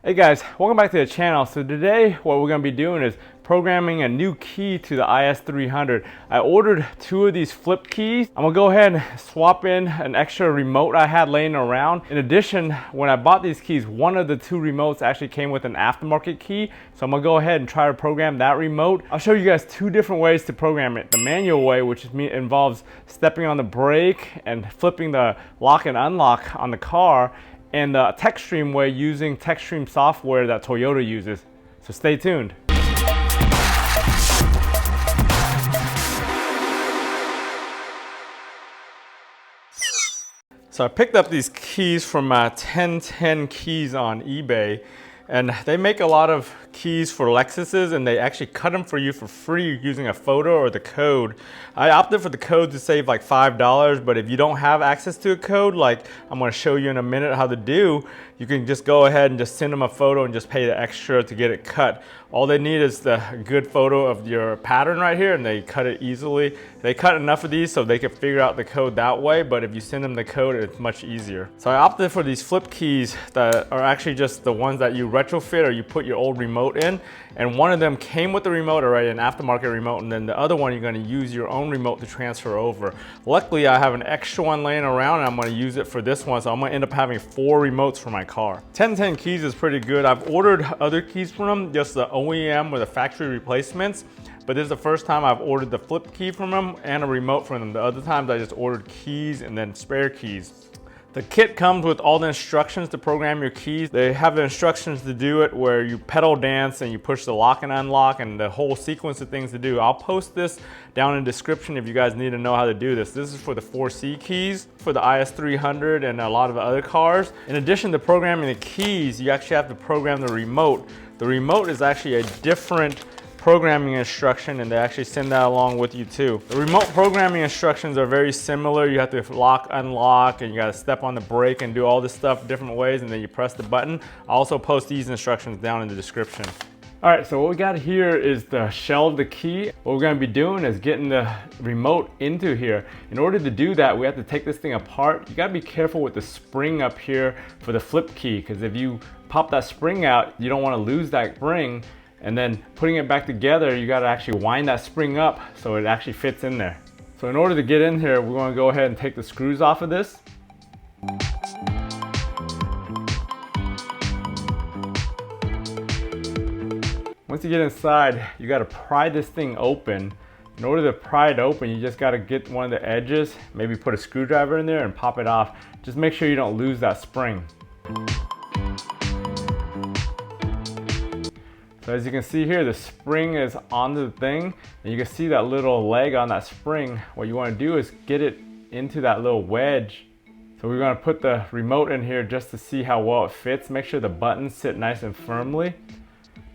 Hey guys, welcome back to the channel. So today what we're going to be doing is programming a new key to the IS300. I ordered two of these flip keys. I'm going to go ahead and swap in an extra remote I had laying around. In addition, when I bought these keys, one of the two remotes actually came with an aftermarket key. So I'm going to go ahead and try to program that remote. I'll show you guys two different ways to program it. The manual way, which involves stepping on the brake and flipping the lock and unlock on the car, and the Techstream way using Techstream software that Toyota uses. So stay tuned. So I picked up these keys from 1010 Keys on eBay, and they make a lot of keys for Lexuses, and they actually cut them for you for free using a photo or the code. I opted for the code to save like $5, but if you don't have access to a code, like I'm going to show you in a minute how to do, you can just go ahead and just send them a photo and just pay the extra to get it cut. All they need is the good photo of your pattern right here, and they cut it easily. They cut enough of these so they can figure out the code that way, but if you send them the code, it's much easier. So I opted for these flip keys that are actually just the ones that you retrofit or you put your old remote in, and one of them came with the remote already, an aftermarket remote, and then the other one you're going to use your own remote to transfer over. Luckily I have an extra one laying around and I'm going to use it for this one, so I'm going to end up having 4 remotes for my car. 1010 Keys is pretty good. I've ordered other keys from them, just the OEM or the factory replacements, but this is the first time I've ordered the flip key from them and a remote from them. The other times I just ordered keys and then spare keys. The kit comes with all the instructions to program your keys. They have the instructions to do it where you pedal dance and you push the lock and unlock and the whole sequence of things to do. I'll post this down in the description if you guys need to know how to do this. This is for the 4C keys, for the IS300 and a lot of the other cars. In addition to programming the keys, you actually have to program the remote. The remote is actually a different programming instruction, and they actually send that along with you too. The remote programming instructions are very similar. You have to lock, unlock, and you gotta step on the brake and do all this stuff different ways, and then you press the button. I'll also post these instructions down in the description. All right, so what we got here is the shell of the key. What we're gonna be doing is getting the remote into here. In order to do that, we have to take this thing apart. You gotta be careful with the spring up here for the flip key, because if you pop that spring out, you don't wanna lose that spring. And then putting it back together, you gotta actually wind that spring up so it actually fits in there. So in order to get in here, we're gonna go ahead and take the screws off of this. Once you get inside, you gotta pry this thing open. In order to pry it open, you just gotta get one of the edges, maybe put a screwdriver in there and pop it off. Just make sure you don't lose that spring. So as you can see here, the spring is on the thing, and you can see that little leg on that spring. What you want to do is get it into that little wedge. So we're going to put the remote in here just to see how well it fits. Make sure the buttons sit nice and firmly.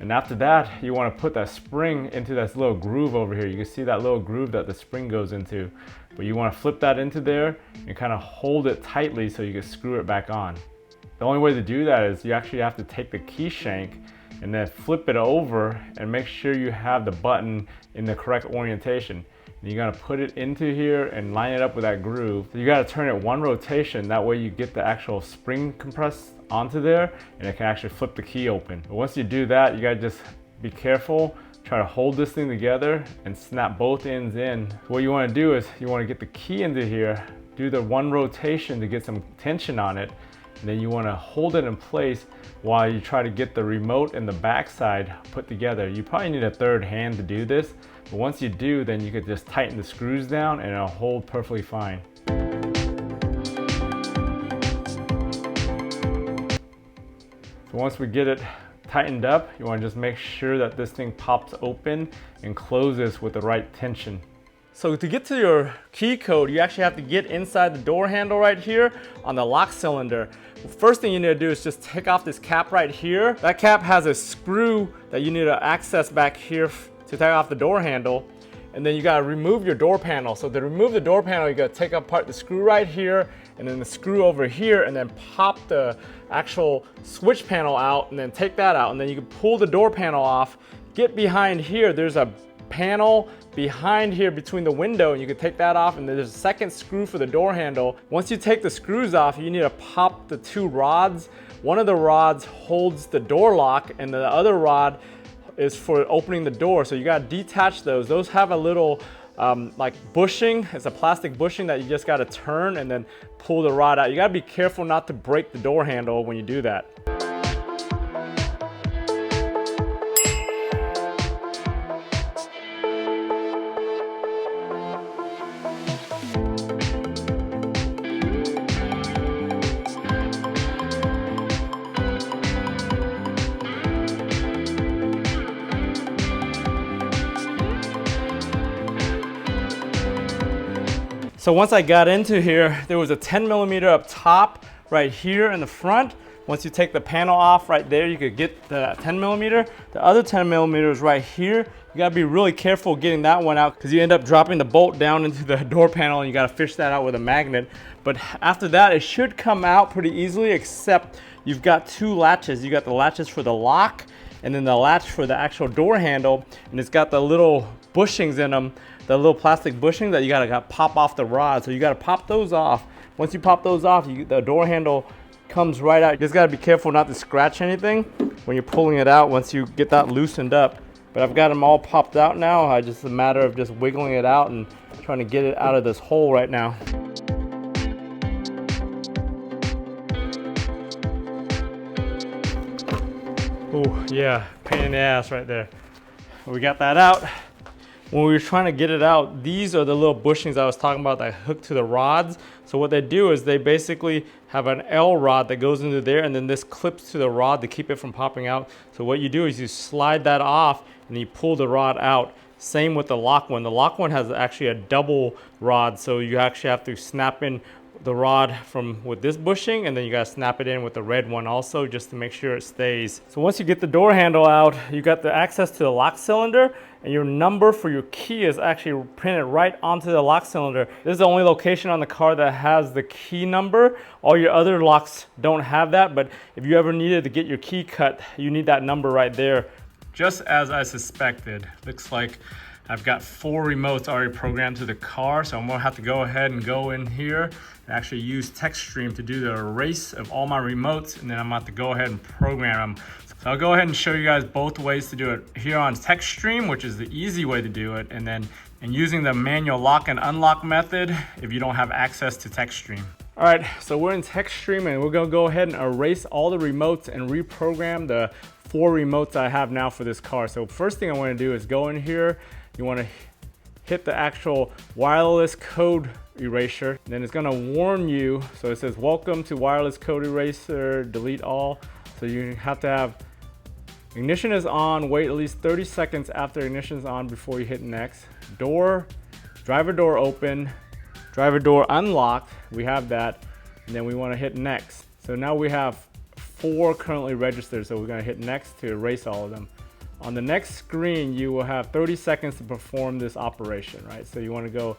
And after that, you want to put that spring into this little groove over here. You can see that little groove that the spring goes into. But you want to flip that into there and kind of hold it tightly so you can screw it back on. The only way to do that is you actually have to take the key shank and then flip it over and make sure you have the button in the correct orientation. And you gotta put it into here and line it up with that groove. So you gotta turn it 1 rotation, that way you get the actual spring compressed onto there and it can actually flip the key open. But once you do that, you gotta just be careful, try to hold this thing together and snap both ends in. What you wanna do is you wanna get the key into here, do the 1 rotation to get some tension on it, and then you want to hold it in place while you try to get the remote and the backside put together. You probably need a 3rd hand to do this, but once you do, then you could just tighten the screws down and it'll hold perfectly fine. So once we get it tightened up, you want to just make sure that this thing pops open and closes with the right tension. So to get to your key code, you actually have to get inside the door handle right here on the lock cylinder. First thing you need to do is just take off this cap right here. That cap has a screw that you need to access back here to take off the door handle. And then you gotta remove your door panel. So to remove the door panel, you gotta take apart the screw right here and then the screw over here, and then pop the actual switch panel out and then take that out. And then you can pull the door panel off, get behind here. There's a panel behind here between the window, and you can take that off, and there's a second screw for the door handle. Once you take the screws off, you need to pop the 2 rods one of the rods holds the door lock and the other rod is for opening the door. So you gotta detach those. Those have a little like bushing. It's a plastic bushing that you just gotta turn and then pull the rod out. You gotta be careful not to break the door handle when you do that. So once I got into here, there was a 10mm up top right here in the front. Once you take the panel off right there, you could get the 10mm. The other 10mm is right here. You gotta be really careful getting that one out because you end up dropping the bolt down into the door panel and you gotta fish that out with a magnet. But after that, it should come out pretty easily, except you've got two latches. You got the latches for the lock and then the latch for the actual door handle, and it's got the little bushings in them, the little plastic bushing that you gotta pop off the rod. So you gotta pop those off. Once you pop those off, the door handle comes right out. You just gotta be careful not to scratch anything when you're pulling it out once you get that loosened up. But I've got them all popped out now. It's just a matter of just wiggling it out and trying to get it out of this hole right now. Oh yeah, pain in the ass right there. We got that out. When we were trying to get it out, these are the little bushings I was talking about that hook to the rods. So what they do is they basically have an L rod that goes into there, and then this clips to the rod to keep it from popping out. So what you do is you slide that off and you pull the rod out. Same with the lock one. The lock one has actually a double rod, so you actually have to snap in the rod with this bushing, and then you gotta snap it in with the red one also, just to make sure it stays. So once you get the door handle out, you got the access to the lock cylinder, and your number for your key is actually printed right onto the lock cylinder. This is the only location on the car that has the key number. All your other locks don't have that, but if you ever needed to get your key cut, you need that number right there. Just as I suspected, looks like I've got 4 remotes already programmed to the car, so I'm gonna have to go ahead and go in here and actually use Techstream to do the erase of all my remotes, and then I'm gonna have to go ahead and program them. So I'll go ahead and show you guys both ways to do it here on Techstream, which is the easy way to do it, and then using the manual lock and unlock method if you don't have access to Techstream. All right, so we're in Techstream and we're gonna go ahead and erase all the remotes and reprogram the 4 remotes I have now for this car. So first thing I wanna do is go in here. You want to hit the actual wireless code erasure. Then it's going to warn you. So it says, welcome to wireless code eraser, delete all. So you have to have ignition is on, wait at least 30 seconds after ignition is on before you hit next. Driver door open, driver door unlocked. We have that. And then we want to hit next. So now we have 4 currently registered. So we're going to hit next to erase all of them. On the next screen, you will have 30 seconds to perform this operation, right? So you want to go.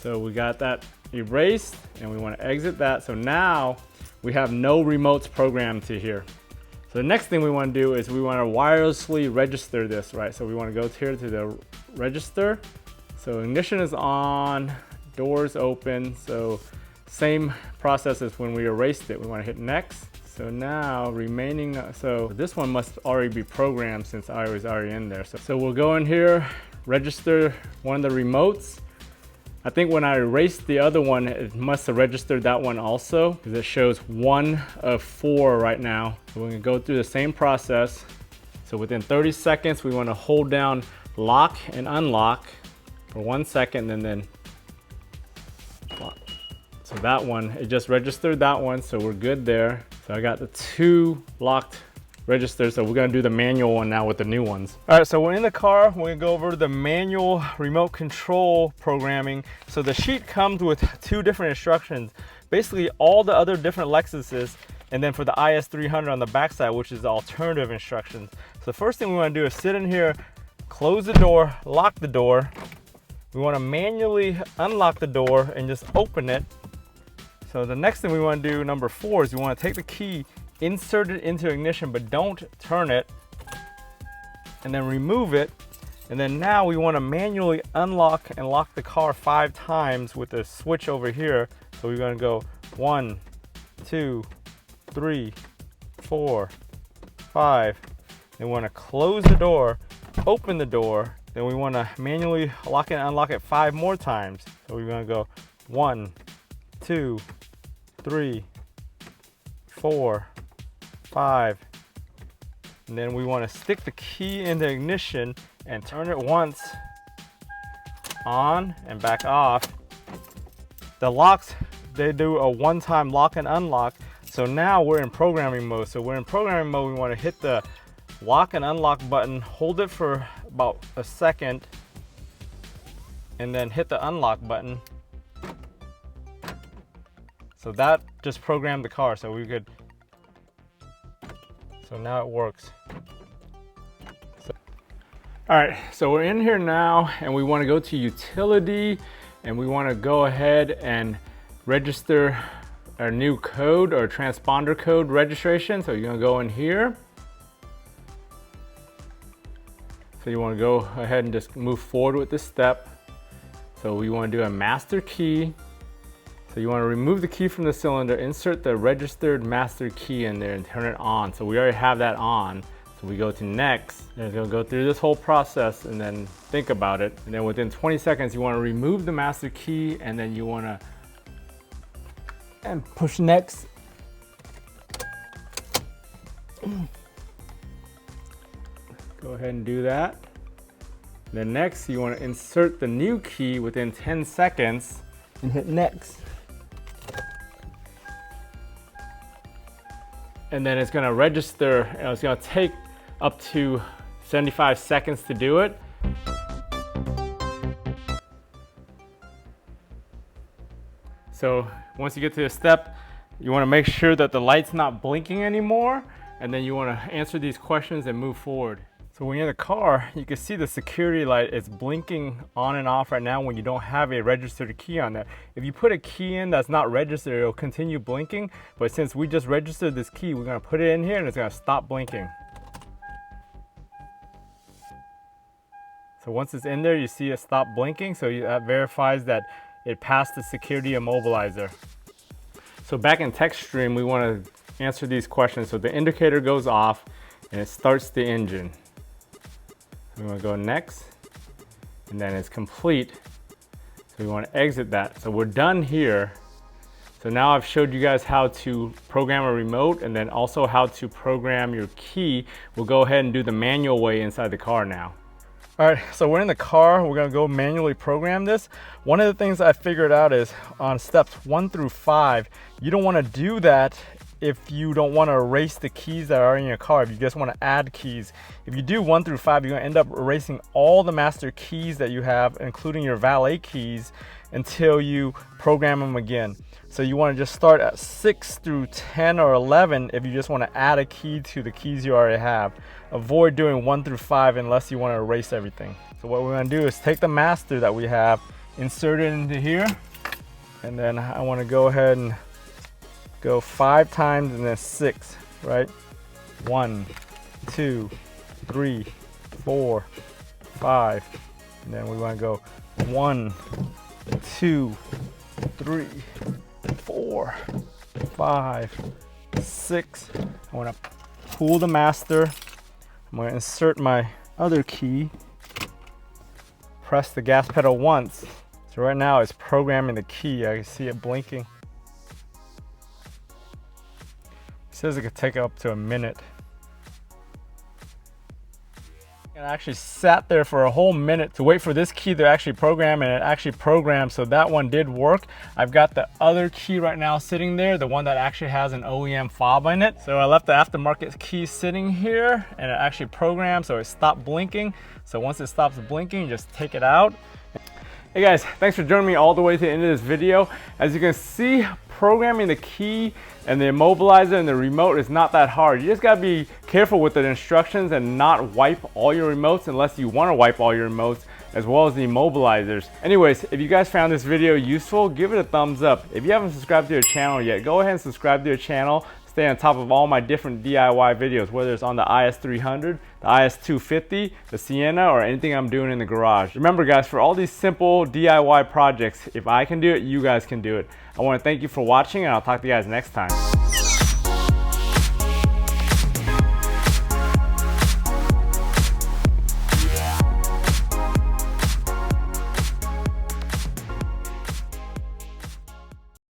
So we got that erased and we want to exit that. So now we have no remotes programmed to here. So the next thing we want to do is we want to wirelessly register this, right? So we want to go here to the register. So ignition is on, doors open. So same process as when we erased it. We want to hit next. So now so this one must already be programmed since I was already in there. So we'll go in here, register one of the remotes. I think when I erased the other one, it must have registered that one also, because it shows 1 of 4 right now. So we're gonna go through the same process. So within 30 seconds, we wanna hold down lock and unlock for 1 second and then lock. So that one, it just registered that one, so we're good there. So I got the 2 locked registers, so we're gonna do the manual one now with the new ones. All right, so we're in the car. We're gonna go over the manual remote control programming. So the sheet comes with 2 different instructions. Basically all the other different Lexuses, and then for the IS300 on the backside, which is the alternative instructions. So the first thing we wanna do is sit in here, close the door, lock the door. We wanna manually unlock the door and just open it. So the next thing we want to do, number 4, is you want to take the key, insert it into ignition, but don't turn it, and then remove it. And then now we want to manually unlock and lock the car 5 times with the switch over here. So we're gonna go 1, 2, 3, 4, 5. Then we wanna close the door, open the door, then we wanna manually lock and unlock it 5 more times. So we're gonna go 1, 2, 3, 4, 5. And then we wanna stick the key in the ignition and turn it once on and back off. The locks, they do a one-time lock and unlock. So now we're in programming mode. So we're in programming mode, we wanna hit the lock and unlock button, hold it for about a second, and then hit the unlock button. So that just programmed the car, so we could, so now it works. All right, so we're in here now and we wanna go to utility and we wanna go ahead and register our new code or transponder code registration. So you're gonna go in here. So you wanna go ahead and just move forward with this step. So we wanna do a master key. So you wanna remove the key from the cylinder, insert the registered master key in there and turn it on. So we already have that on. So we go to next, and it's gonna go through this whole process and then think about it. And then within 20 seconds, you wanna remove the master key and then you wanna and push next. Go ahead and do that. Then next, you wanna insert the new key within 10 seconds and hit next. And then it's gonna register, and it's gonna take up to 75 seconds to do it. So once you get to this step, you wanna make sure that the light's not blinking anymore, and then you wanna answer these questions and move forward. So when you're in the car, you can see the security light is blinking on and off right now when you don't have a registered key on there. If you put a key in that's not registered, it'll continue blinking. But since we just registered this key, we're gonna put it in here and it's gonna stop blinking. So once it's in there, you see it stop blinking. So that verifies that it passed the security immobilizer. So back in Techstream, we wanna answer these questions. So the indicator goes off and it starts the engine. We want to go next, and then it's complete. So we want to exit that. So we're done here. So now I've showed you guys how to program a remote and then also how to program your key. We'll go ahead and do the manual way inside the car now. All right, so we're in the car. We're gonna go manually program this. One of the things I figured out is on steps 1 through 5, you don't want to do that if you don't want to erase the keys that are in your car, if you just want to add keys. If you do 1 through 5, you're going to end up erasing all the master keys that you have, including your valet keys, until you program them again. So you want to just start at 6 through 10 or 11 if you just want to add a key to the keys you already have. Avoid doing 1 through 5 unless you want to erase everything. So what we're going to do is take the master that we have, insert it into here, and then I want to go ahead and go 5 times and then 6, right? 1, 2, 3, 4, 5. And then we want to go 1, 2, 3, 4, 5, 6. I want to pull the master. I'm going to insert my other key. Press the gas pedal once. So right now it's programming the key. I can see it blinking. It says it could take up to a minute. And I actually sat there for a whole minute to wait for this key to actually program, and it actually programmed, so that one did work. I've got the other key right now sitting there, the one that actually has an OEM fob in it. So I left the aftermarket key sitting here and it actually programmed, so it stopped blinking. So once it stops blinking, just take it out. Hey guys, thanks for joining me all the way to the end of this video. As you can see, programming the key and the immobilizer and the remote is not that hard. You just gotta be careful with the instructions and not wipe all your remotes unless you wanna wipe all your remotes, as well as the immobilizers. Anyways, if you guys found this video useful, give it a thumbs up. If you haven't subscribed to your channel yet, go ahead and subscribe to your channel stay on top of all my different DIY videos, whether it's on the IS300, the IS250, the Sienna, or anything I'm doing in the garage. Remember guys, for all these simple DIY projects, if I can do it, you guys can do it. I want to thank you for watching, and I'll talk to you guys next time.